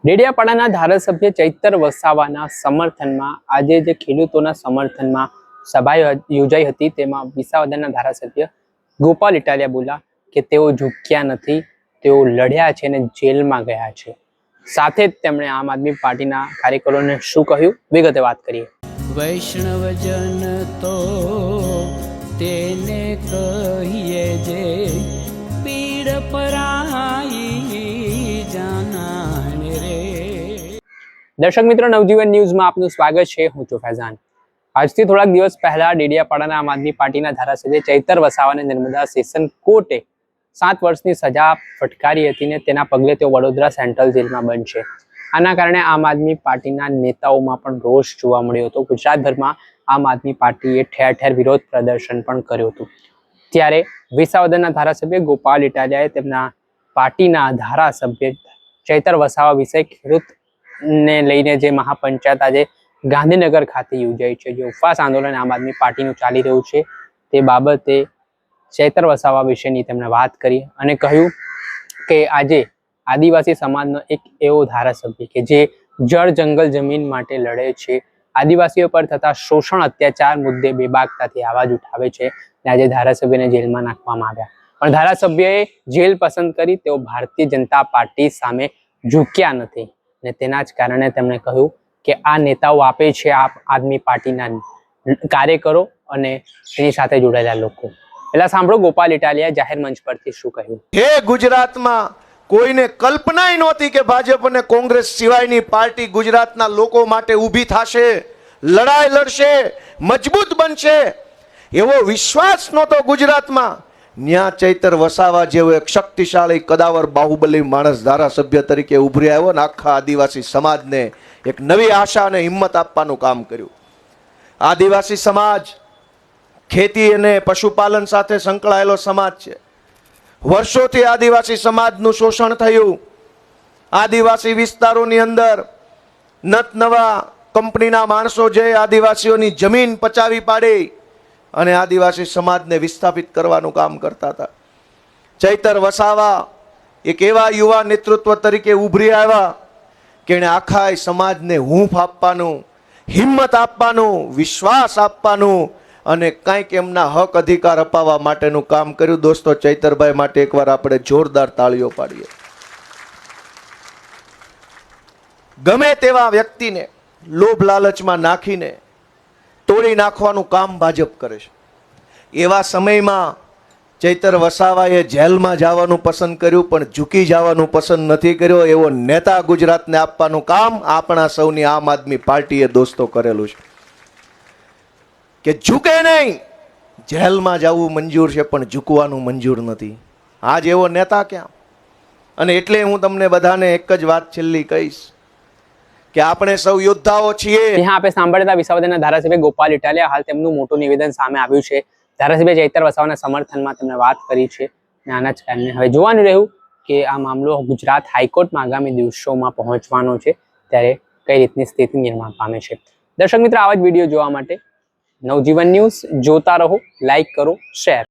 ડેડિયાપાડાના ધારાસભ્ય ચૈતર વસાવાના સમર્થનમાં આજે જે ખેડૂતોના સમર્થનમાં સભા યોજાઈ હતી તેમાં વિસાવદરના ધારાસભ્ય ગોપાલ ઇટાલિયા બોલ્યા કે તેઓ ઝૂક્યા નથી, તેઓ લડ્યા છે અને જેલમાં ગયા છે। સાથે જ તેમણે આમ આદમી પાર્ટીના કાર્યકરોને શું કહ્યું વિગતે વાત કરીએ। વૈષ્ણવજન તો તેને કહીએ જે પીડ પરાઈ જાનાને રે। દર્શક મિત્રો, નવજીવન ન્યૂઝમાં આપનું સ્વાગત છે। હું છું ફૈઝાન। આજથી થોડાક દિવસ પહેલા ડેડિયાપાડાના આમ આદમી પાર્ટીના ધારાસભ્ય ચૈતર વસાવાને નર્મદા સેશન કોર્ટે 7 વર્ષની સજા ફટકારી હતી ને તેના પગલે તેઓ વડોદરા સેન્ટ્રલ જેલમાં બંધ છે। આના કારણે આમ આદમી પાર્ટીના નેતાઓમાં પણ રોષ જોવા મળ્યો હતો। ગુજરાતભરમાં આમ આદમી પાર્ટીએ ઠેર ઠેર વિરોધ પ્રદર્શન પણ કર્યું હતું। ત્યારે વિસાવદરના ધારાસભ્ય ગોપાલ ઇટાલિયાએ તેમના પાર્ટીના ધારાસભ્ય ચૈતર વસાવા વિશે ખેડૂતને લઈને જે મહાપંચાયત આજે ગાંધીનગર ખાતે યોજાઈ છે, જે ઉપવાસ આંદોલન આમ આદમી પાર્ટીનું ચાલી રહ્યું છે, તે બાબતે ચૈતર વસાવા વિશેની તેમણે વાત કરી અને કહ્યું કે આજે આદિવાસી સમાજનો એક એવો ધારાસભ્ય કે જે જળ જંગલ જમીન માટે લડે છે, આદિવાસીઓ પર થતા શોષણ અત્યાચાર મુદ્દે બેબાકતાથી અવાજ ઉઠાવે છે, અને આજે ધારાસભ્યને જેલમાં નાખવામાં આવ્યા, પણ ધારાસભ્યએ જેલ પસંદ કરી। તેઓ ભારતીય જનતા પાર્ટી સામે ઝૂક્યા નથી અને તેના જ કારણે તેમણે કહ્યું કે આ નેતાઓ આપે છે આમ આદમી પાર્ટીના કાર્યકરો અને તેની સાથે જોડાયેલા લોકો। પહેલા સાંભળો ગોપાલ ઇટાલિયાએ જાહેર મંચ પરથી શું કહ્યું। હે ગુજરાતમાં કોઈને કલ્પનાય નહોતી કે ભાજપ અને કોંગ્રેસ સિવાયની પાર્ટી ગુજરાતના લોકો માટે ઊભી થશે, લડાઈ લડશે, મજબૂત બનશે, એવો વિશ્વાસ નહોતો ગુજરાતમાં। ન્યા ચૈતર વસાવા જેવો એક શક્તિશાળી કદાવર બાહુબલી માણસ ધારાસભ્ય તરીકે ઉભરી આવ્યો ને આખા આદિવાસી સમાજને એક નવી આશા અને હિંમત આપવાનું કામ કર્યું। આદિવાસી સમાજ ખેતી અને પશુપાલન સાથે સંકળાયેલો સમાજ છે। વર્ષોથી આદિવાસી સમાજનું શોષણ થયું। આદિવાસી વિસ્તારોની અંદર નત નવા કંપનીના માણસો જે આદિવાસીઓની જમીન પચાવી પાડી અને આદિવાસી સમાજને વિસ્થાપિત કરવાનું કામ કરતા હતા। ચૈતર વસાવા એક એવા યુવા નેતૃત્વ તરીકે ઉભરી આવ્યા કે એણે આખા સમાજને હૂંફ આપવાનું, હિંમત આપવાનું, વિશ્વાસ આપવાનું અને કંઈક એમના હક અધિકાર અપાવવા માટેનું કામ કર્યું। દોસ્તો, ચૈતરભાઈ માટે એકવાર આપણે જોરદાર તાળીઓ પાડીએ। ગમે તેવા વ્યક્તિને લોભ લાલચમાં નાખીને તોડી નાખવાનું કામ ભાજપ કરે છે। એવા સમયમાં ચૈતર વસાવાએ જેલમાં જવાનું પસંદ કર્યું, પણ ઝૂકી જવાનું પસંદ નથી કર્યો। એવો નેતા ગુજરાતને આપવાનું કામ આપણા સૌની આમ આદમી પાર્ટીએ દોસ્તો કરેલું છે કે ઝૂકે નહીં। જેલમાં જવું મંજૂર છે પણ ઝૂકવાનું મંજૂર નથી। આજ એવો નેતા ક્યાં? અને એટલે હું તમને બધાને એક જ વાત છેલ્લી કહીશ કે આપણે સૌ યોદ્ધાઓ છીએ। ત્યાં આપણે સાંભળતા વિસાવદરના ધારાસભ્ય ગોપાલ ઇટાલિયા હાલ તેમનું મોટું નિવેદન સામે આવ્યું છે। ધારાસભ્ય ચૈતર વસાવાના સમર્થનમાં તેમણે વાત કરી છે અને આના જ કારણે હવે જોવાનું રહ્યું કે આ મામલો ગુજરાત હાઈકોર્ટમાં આગામી દિવસોમાં પહોંચવાનો છે, ત્યારે કઈ રીતની સ્થિતિ નિર્માણ પામે છે। દર્શક મિત્રો, આવા જ વિડીયો જોવા માટે નવજીવન ન્યૂઝ જોતા રહો, લાઈક કરો, શેર।